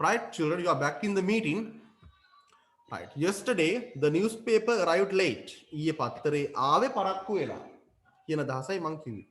Right, children, you are back in the meeting. Right. Yesterday, the newspaper arrived late. ඊයේ පත්තරේ ආවේ පරක්කු වෙලා කියන අදහසයි මං කිව්වේ.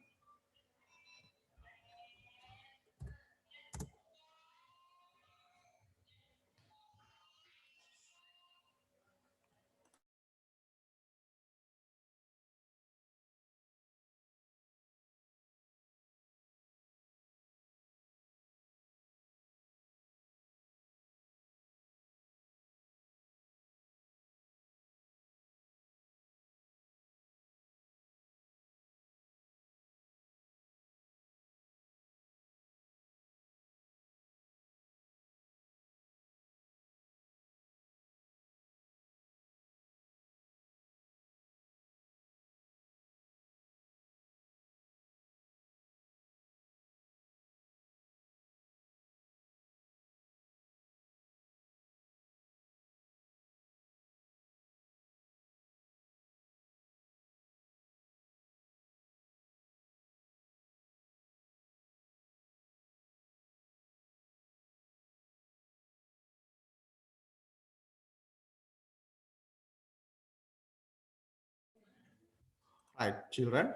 Right, children.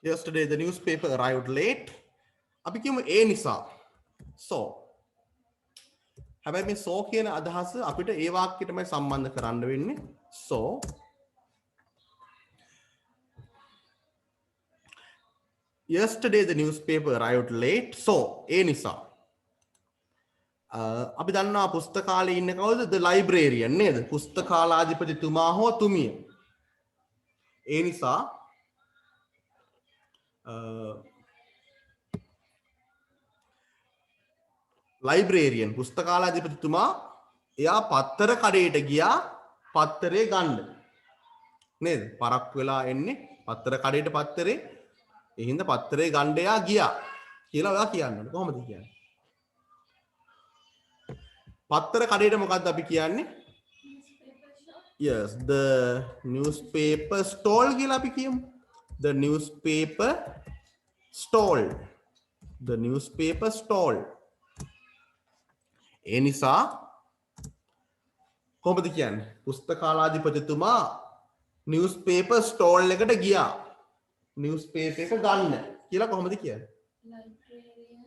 Yesterday, the newspaper arrived late. අපි කියමු ඒ නිසා. So, හැබැයි මේ so කියන අදහස අපිට ඒ වාක්‍යයටමයි සම්බන්ධ කරන්න වෙන්නේ. So, yesterday the newspaper arrived late. So, ඒ නිසා. අපි දන්නවා පුස්තකාලේ ඉන්න කවුද? The librarian නේද? පුස්තකාලාධිපතිතුමා හෝ තුමිය. ඒ නිසා ලයිබ්‍රේරියන් පුස්තකාලාධිපතිතුමා එයා පත්තර කඩේට ගියා පත්තරේ ගන්න. නේද? පරක් වෙලා එන්නේ පත්තර කඩේට පත්තරේ. ඒ හින්දා පත්තරේ ගන්න එයා ගියා කියලා ඔයා කියන්න. කොහොමද කියන්නේ? පත්තර කඩේට මොකක්ද අපි කියන්නේ? Yes, the newspaper stall කියලා අපි කියමු. The newspaper stall. The newspaper stall. ඒ නිසා කොහොමද කියන්නේ? පුස්තකාලාධිපතිතුමා newspaper stall එකට ගියා. newspaper එක ගන්න කියලා කොහොමද කියන්නේ? Librarian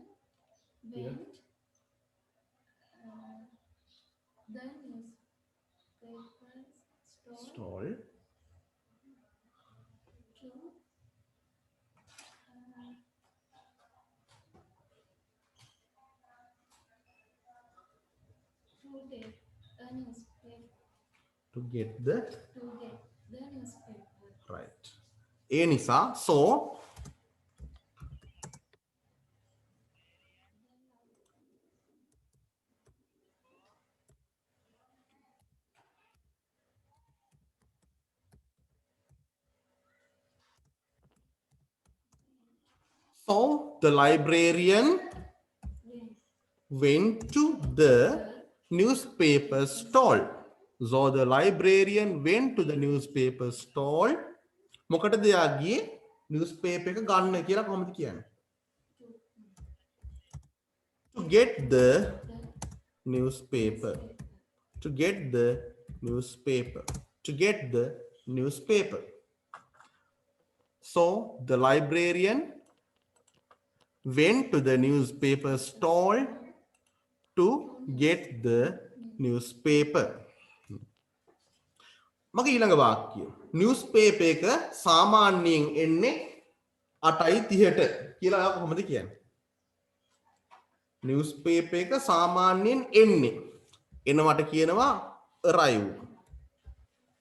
went the newspaper stall to get the newspaper. Right. ඒ නිසා so So the librarian went to the newspaper stall. So the librarian went to the newspaper stall. මොකටද එයා ගියේ? newspaper එක ගන්න කියලා කොහොමද කියන්නේ? To get the newspaper. To get the newspaper. To get the newspaper. So the librarian went to the newspaper stall to get the newspaper. මගේ ඊළඟ වාක්‍යය. newspaper එක සාමාන්‍යයෙන් එන්නේ 8:30ට කියලා ඔයා කොහොමද කියන්නේ? newspaper එක සාමාන්‍යයෙන් එන්නේ. එනවට කියනවා arrive.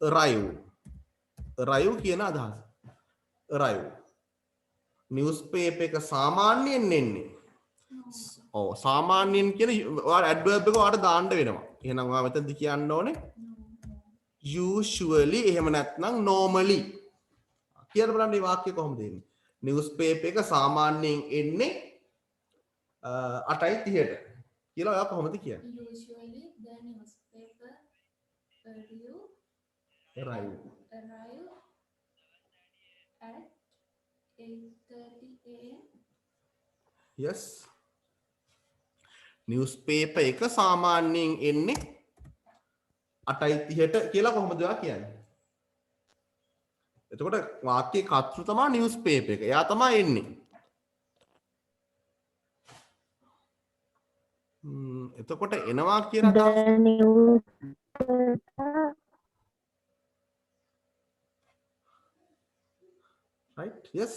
arrive. arrive කියන අදහස. arrive. newspaper එක සාමාන්‍යයෙන් එන්නේ. ඔව් සාමාන්‍යයෙන් කියන ඔයාලා adverb එක ඔයාලට දාන්න වෙනවා. එහෙනම් ඔයා මෙතනදි කියන්න ඕනේ usually එහෙම නැත්නම් normally. කියලා බලන්න මේ වාක්‍යය කොහොමද එන්නේ? newspaper එක සාමාන්‍යයෙන් එන්නේ 8:30ට. කියලා ඔයා කොහොමද කියන්නේ? Usually the newspaper arrive at 8:30 a.m. Yes. newspaper එක සාමාන්‍යයෙන් එන්නේ 8:30ට කියලා කොහොමද ඔයා කියන්නේ? එතකොට වාක්‍යයේ කර්තෘ තමයි newspaper එක. එයා තමයි එන්නේ. එතකොට එනවා කියන අදහස right yes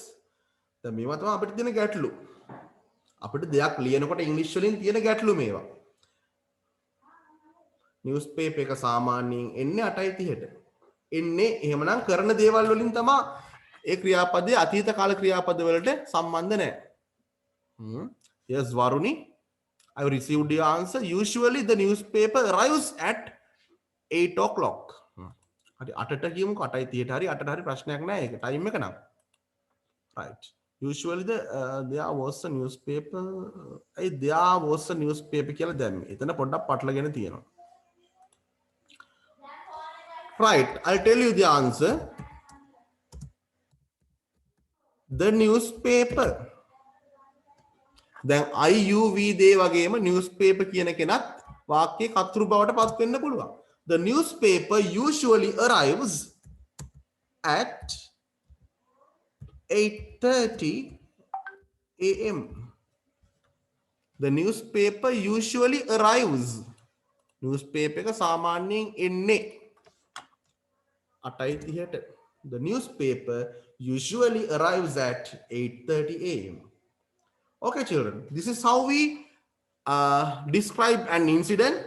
දැන් මේවා තමයි අපිට තියෙන ගැටලු. අපිට දෙයක් ලියනකොට ඉංග්‍රීසි වලින් තියෙන ගැටලු මේවා. newspaper එක සාමාන්‍යයෙන් එන්නේ 8:30ට. එන්නේ එහෙමනම් කරන දේවල් වලින් තමයි ඒ ක්‍රියාපදයේ අතීත කාල ක්‍රියාපද වලට සම්බන්ධ නැහැ. yes Varuni, I received your answer. Usually the newspaper arrives at 8 o'clock. හරි 8ට කියමුකෝ 8:30ට හරි 8ට හරි ප්‍රශ්නයක් නැහැ ඒක ටයිම් එක නම්. right. Usually there was a newspaper. there was a newspaper කියලා දැම්මේ. එතන පොඩ්ඩක් පටලගෙන තියෙනවා. right. I'll tell you the answer. The newspaper. දැන් IUV දේ වගේම newspaper කියන කෙනත් වාක්‍යයේ කර්තෘ බවට පත් වෙන්න පුළුවන්. The newspaper usually arrives at 8:30 a.m. The newspaper usually arrives. Newspaper එක සාමාන්‍යයෙන් එන්නේ 8:30ට. The newspaper usually arrives at 8:30 a.m. Okay, children, this is how we describe an incident.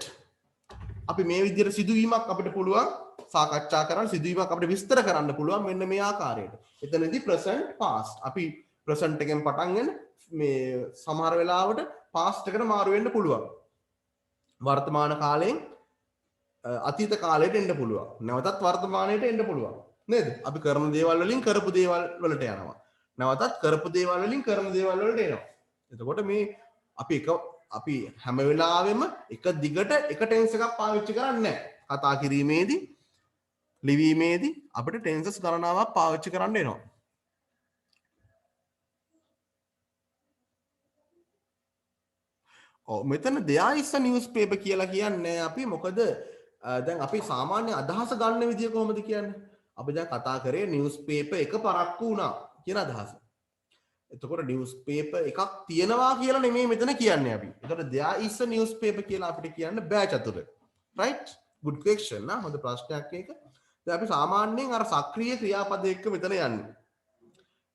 අපි මේ විදිහට සිදුවීමක් අපිට පුළුවන් සාකච්ඡා කරන්න, සිදුවීමක් අපිට විස්තර කරන්න පුළුවන් මෙන්න මේ ආකාරයට. එතනදී present past අපි present එකෙන් පටන්ගෙන මේ සමහර වෙලාවට past එකට මාරු වෙන්න පුළුවන්. වර්තමාන කාලයෙන් අතීත කාලයට එන්න පුළුවන්. නැවතත් වර්තමානයට එන්න පුළුවන්. නේද? අපි කරන දේවල් වලින් කරපු දේවල් වලට යනවා. නැවතත් කරපු දේවල් වලින් කරන දේවල් වලට එනවා. එතකොට මේ අපි හැම වෙලාවෙම එක දිගට එක ටෙන්ස් එකක් පාවිච්චි කරන්නේ නැහැ. කතා කිරීමේදී ලිවීමේදී අපිට ටෙන්සස් ගණනාවක් පාවිච්චි කරන්න එනවා. මෙතන there is a newspaper කියලා කියන්නේ අපි මොකද දැන් අපි සාමාන්‍ය අදහස ගන්න විදිය කොහොමද කියන්නේ? අපි දැන් කතා කරේ newspaper එක පරක්කු වුණා කියන අදහස. එතකොට newspaper එකක් තියෙනවා කියලා නෙමෙයි මෙතන කියන්නේ අපි. එතකොට there is a newspaper කියලා අපිට කියන්න බෑ චතුර. right? good question නා හොඳ ප්‍රශ්නයක් ඒක. දැන් අපි සාමාන්‍යයෙන් අර සක්‍රීය ක්‍රියාපද එක්ක මෙතන යන්නේ.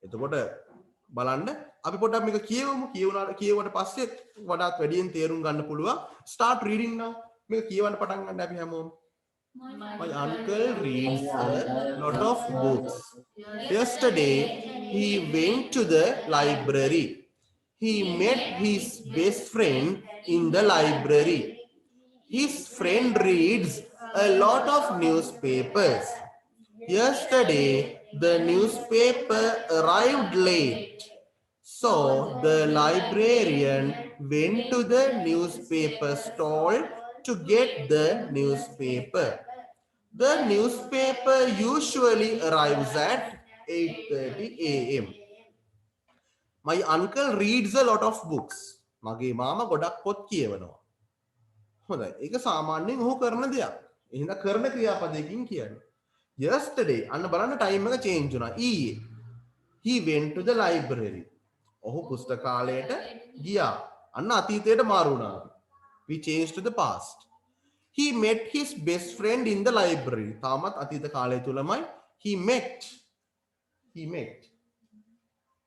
එතකොට බලන්න අපි පොඩ්ඩක් මේක කියවමු. කියවුවට පස්සේ වඩාත් වැඩියෙන් තේරුම් ගන්න පුළුවන්. start reading now. මේක කියවන්න පටන් ගන්න අපි හැමෝම. My uncle reads a lot of books. Yesterday, he went to the library. He met his best friend in the library. His friend reads a lot of newspapers. Yesterday, the newspaper arrived late. So, the librarian went to the newspaper stall to get the newspaper. The newspaper usually arrives at 8:30 a.m. My uncle reads a lot of books. මගේ මාමා ගොඩක් පොත් කියවනවා. හොඳයි. ඒක සාමාන්‍යයෙන් ඔහු කරන දෙයක්. එහෙනම් කරන ක්‍රියාපදයකින් කියන්නේ. Yesterday අන්න බලන්න ටයිම් එක චේන්ජ් වුණා. ඊයේ. He went to the library. ඔහු පුස්තකාලයට ගියා. අන්න අතීතයට මාරු වුණා. We changed to the past. He met his best friend in the library. තාමත් අතීත කාලය තුලමයි he met.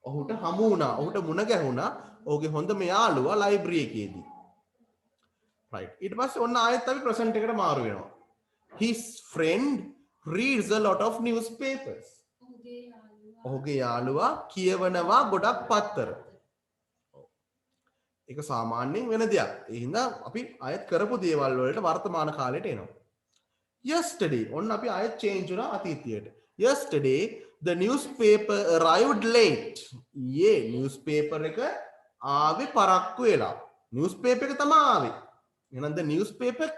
ඔහුට හමු වුණා. ඔහුට මුණ ගැහුණා. ඔහුගේ හොඳම යාළුවා ලයිබ්‍රරි එකේදී. right. ඊට පස්සේ ඔන්න ආයෙත් අපි present එකට මාරු වෙනවා. His friend reads a lot of newspapers. ඔහුගේ යාළුවා කියවනවා ගොඩක් පත්තර. ඒක සාමාන්‍යයෙන් වෙන දෙයක්. ඒ හින්දා අපි ආයෙත් කරපු දේවල් වලට වර්තමාන කාලයට එනවා. Yesterday ඔන්න අපි ආයෙත් change වුණා අතීතයට. Yesterday the newspaper arrived late. newspaper එක ආවේ පරක්කු වෙලා. newspaper එක තමයි ආවේ. එහෙනම් the newspaper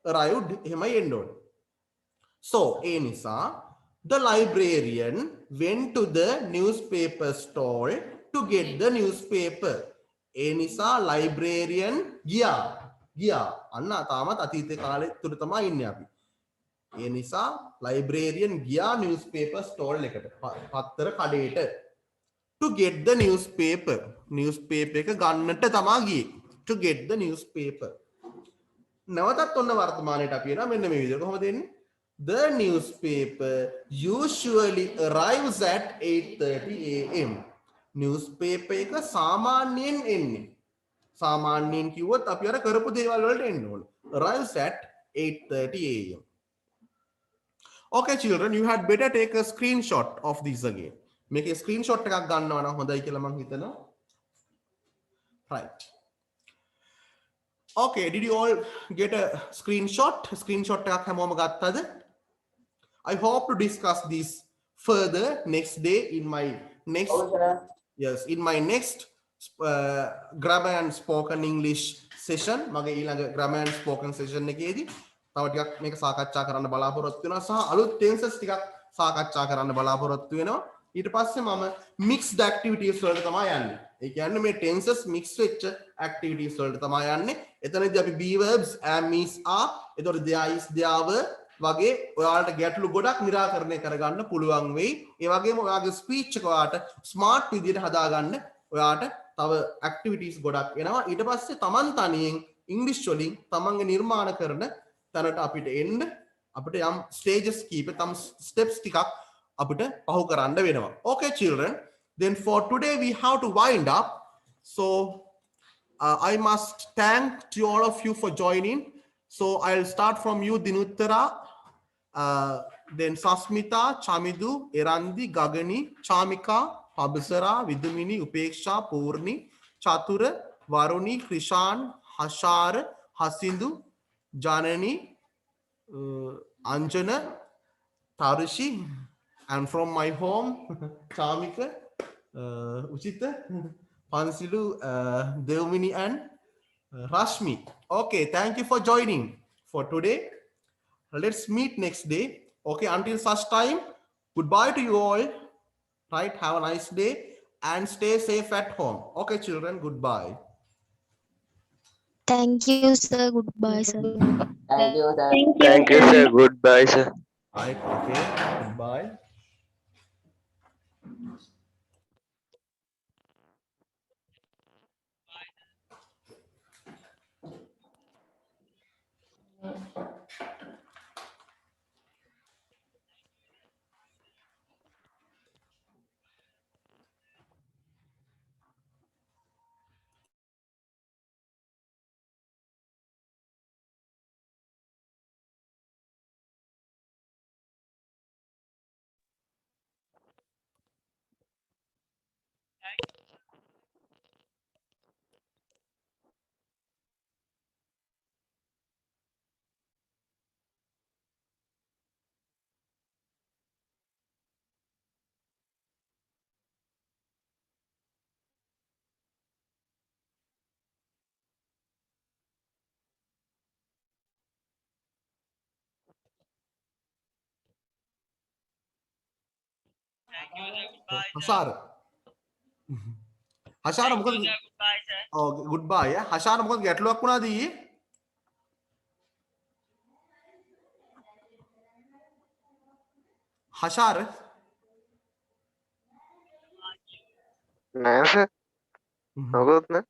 arrived එහෙමයි එන්න ඕනේ. So ඒ නිසා the librarian went to the newspaper stall to get the newspaper. ඒ නිසා ලයිබ්‍රේරියන් ගියා අන්න තාමත් අතීතේ කාලේ තුර තමයි ඉන්නේ අපි. ඒ නිසා ලයිබ්‍රේරියන් ගියා නිවුස්පේපර් ස්ටෝල් එකට පත්තර කඩේට to get the newspaper එක ගන්නට තමා ගියේ to get the newspaper. නැවතත් ඔන්න වර්තමානයට අපි එනවා මෙන්න මේ විදිහට කොහොමද එන්නේ? The newspaper usually arrives at 8:30 am. newspaper එක සාමාන්‍යයෙන් එන්නේ. සාමාන්‍යයෙන් කිව්වොත් අපි අර කරපු දේවල් වලට එන්න ඕන. arrives at 8:30 am. Okay children, you had better take a screenshot of this again. මේකේ screenshot එකක් ගන්නවා නම් හොඳයි කියලා මම හිතනවා. Right. Okay, did you all get a screenshot? Screenshot එකක් හැමෝම ගත්තද? I hope to discuss this further next day in my next in my next grammar and spoken English session. මගේ ඊළඟ grammar and spoken session එකේදී තව ටිකක් මේක සාකච්ඡා කරන්න බලාපොරොත්තු වෙනවා සහ අලුත් tenses ටිකක් සාකච්ඡා කරන්න බලාපොරොත්තු වෙනවා. ඊට පස්සේ මම mixed activities වලට තමයි යන්නේ. ඒ කියන්නේ මේ tenses mix වෙච්ච activities වලට තමයි යන්නේ. එතනදී අපි be verbs am is are එතකොට there is there were වගේ ඔයාලට ගැටලු ගොඩක් निराකරණය කරගන්න පුළුවන් වෙයි. ඒ වගේම ඔයාගේ ස්පීච් එක ඔයාලට ස්මාර්ට් විදිහට හදාගන්න ඔයාලට තව activities ගොඩක් එනවා. ඊට පස්සේ Taman තනියෙන් English වලින් තමන්ගේ නිර්මාණ කරන තැනට අපිට එන්න අපිට යම් stages කීප තම steps ටිකක් අපිට පහු කරන්න වෙනවා. Okay children, then for today we have to wind up. So I must thank to all of you for joining. So I'll start from you Dinuttara, then Sasmita, Chamidu, Erandi, Gagani, Chamika, Pabasara, Vidumini, Upeksha, Purni, Chatura, Varuni, Krishan, Hashar, Hasindu, Janani, Anjana, Tarishi, and from my home, Chamika, Uchita, Pansilu, Devmini, and Rashmi. Okay, thank you for joining for today. Let's meet next day. Okay, until such time, goodbye to you all. Right, have a nice day and stay safe at home. Okay, children, goodbye. Thank you, sir. Goodbye, sir. Thank you, sir. Thank you, sir. Goodbye, sir. Right, okay, goodbye. Hashar. Hashar, oh, goodbye. Yeah, Hashar, මොකද ගැටලුවක් වුණාද ඊයේ? Hashar. නෑ sir. මොකද නෑ.